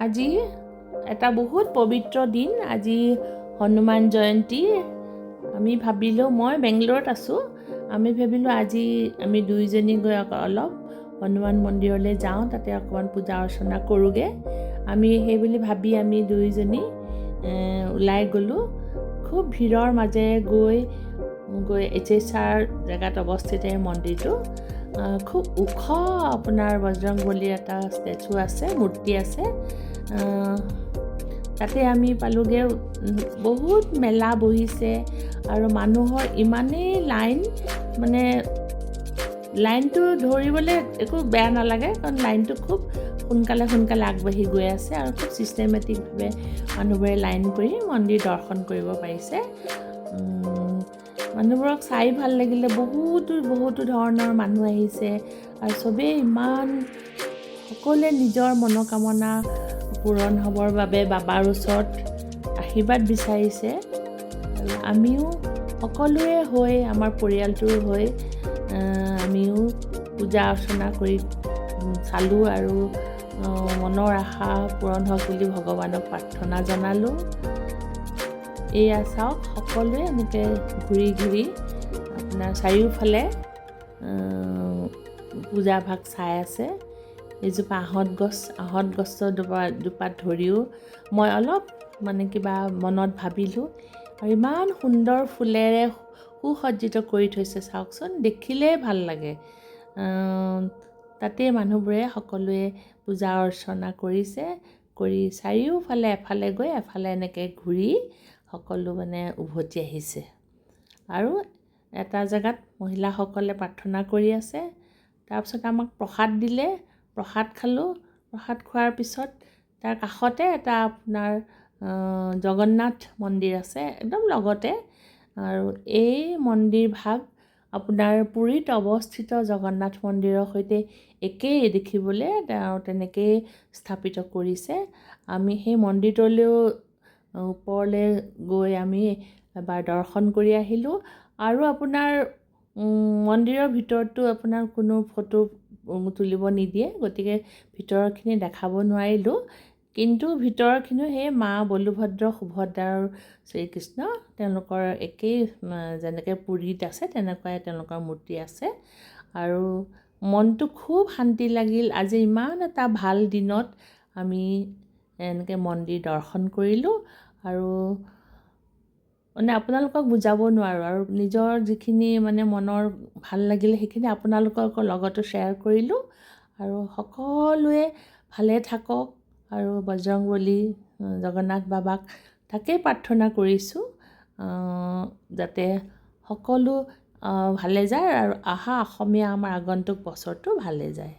আজি এটা বহুত পবিত্ৰ দিন। আজি হনুমান জয়ন্তী। আমি ভাবিলোঁ, মই বেংগলোৰত আছোঁ, আমি ভাবিলোঁ আজি আমি দুইজনী গৈ অলপ হনুমান মন্দিৰলৈ যাওঁ, তাতে অকণমান পূজা অৰ্চনা কৰোঁগৈ। আমি সেই বুলি ভাবি আমি দুইজনী ওলাই গ'লোঁ। খুব ভিৰৰ মাজেৰে গৈ HSR জেগাত অৱস্থিত এই মন্দিৰটো। খুব ওখ আপোনাৰ বজৰংবলীৰ এটা ষ্টেচু আছে, মূৰ্তি আছে। তাতে আমি পালোঁগৈ। বহুত মেলা বহিছে আৰু মানুহৰ ইমানেই লাইন, মানে লাইনটো ধৰিবলৈ একো বেয়া নালাগে, কাৰণ লাইনটো খুব সোনকালে আগবাঢ়ি গৈ আছে আৰু খুব ছিষ্টেমেটিকভাৱে মানুহবোৰে লাইন কৰি মন্দিৰ দৰ্শন কৰিব পাৰিছে। মানুহবোৰক চাই ভাল লাগিলে। বহুতো ধৰণৰ মানুহ আহিছে আৰু চবেই সকলোৱে নিজৰ মনোকামনা পূৰণ হ'বৰ বাবে বাবাৰ ওচৰত আশীৰ্বাদ বিচাৰিছে। আৰু আমিও সকলোৱে হৈ, আমাৰ পৰিয়ালটোৰ হৈ আমিও পূজা অৰ্চনা কৰি চালোঁ আৰু মনৰ আশা পূৰণ হওক বুলি ভগৱানক প্ৰাৰ্থনা জনালোঁ। এয়া চাওক, সকলোৱে এনেকৈ ঘূৰি আপোনাৰ চাৰিওফালে পূজাভাগ চাই আছে। এজোপা আহঁত গছৰ দুপাত ধৰিও মই অলপ কিবা মনত ভাবিলোঁ। আৰু ইমান সুন্দৰ ফুলেৰে সুসজ্জিত কৰি থৈছে, চাওকচোন, দেখিলেই ভাল লাগে। তাতে মানুহবোৰে সকলোৱে পূজা অৰ্চনা কৰিছে, কৰি চাৰিওফালে এফালে গৈ এফালে এনেকৈ ঘূৰি সকলো উভতি আহিছে। আৰু এটা জেগাত মহিলাসকলে প্ৰাৰ্থনা কৰি আছে। তাৰপিছত আমাক প্ৰসাদ দিলে, প্ৰসাদ খালোঁ। প্ৰসাদ খোৱাৰ পিছত তাৰ কাষতে এটা আপোনাৰ জগন্নাথ মন্দিৰ আছে, একদম লগতে। আৰু এই মন্দিৰ ভাগ আপোনাৰ পুৰীত অৱস্থিত জগন্নাথ মন্দিৰৰ সৈতে একেই দেখিবলৈ, তেওঁ তেনেকেই স্থাপিত কৰিছে। আমি সেই মন্দিৰটোলৈও ওপৰলৈ গৈ আমি এবাৰ দৰ্শন কৰি আহিলোঁ। আৰু আপোনাৰ মন্দিৰৰ ভিতৰতো আপোনাৰ কোনো ফটো তুলিব নিদিয়ে, গতিকে ভিতৰৰখিনি দেখাব নোৱাৰিলোঁ। কিন্তু ভিতৰৰখিনিও সেই মা বলভদ্ৰ, সুভদ্ৰা আৰু শ্ৰীকৃষ্ণ, তেওঁলোকৰ একেই, যেনেকৈ পুৰীত আছে তেনেকুৱাই তেওঁলোকৰ মূৰ্তি আছে। আৰু মনটো খুব শান্তি লাগিল। আজি ইমান এটা ভাল দিনত আমি এনেকৈ মন্দিৰ দৰ্শন কৰিলোঁ। আৰু আপোনালোকক বুজাব নোৱাৰোঁ। আৰু নিজৰ যিখিনি মনৰ ভাল লাগিলে সেইখিনি আপোনালোকৰ লগতো শ্বেয়াৰ কৰিলোঁ। আৰু সকলোৱে ভালে থাকক আৰু বজৰংবলী জগন্নাথ বাবাক তাকেই প্ৰাৰ্থনা কৰিছোঁ, যাতে সকলো ভালে যায় আৰু আমাৰ আগন্তুক বছৰটো ভালে যায়।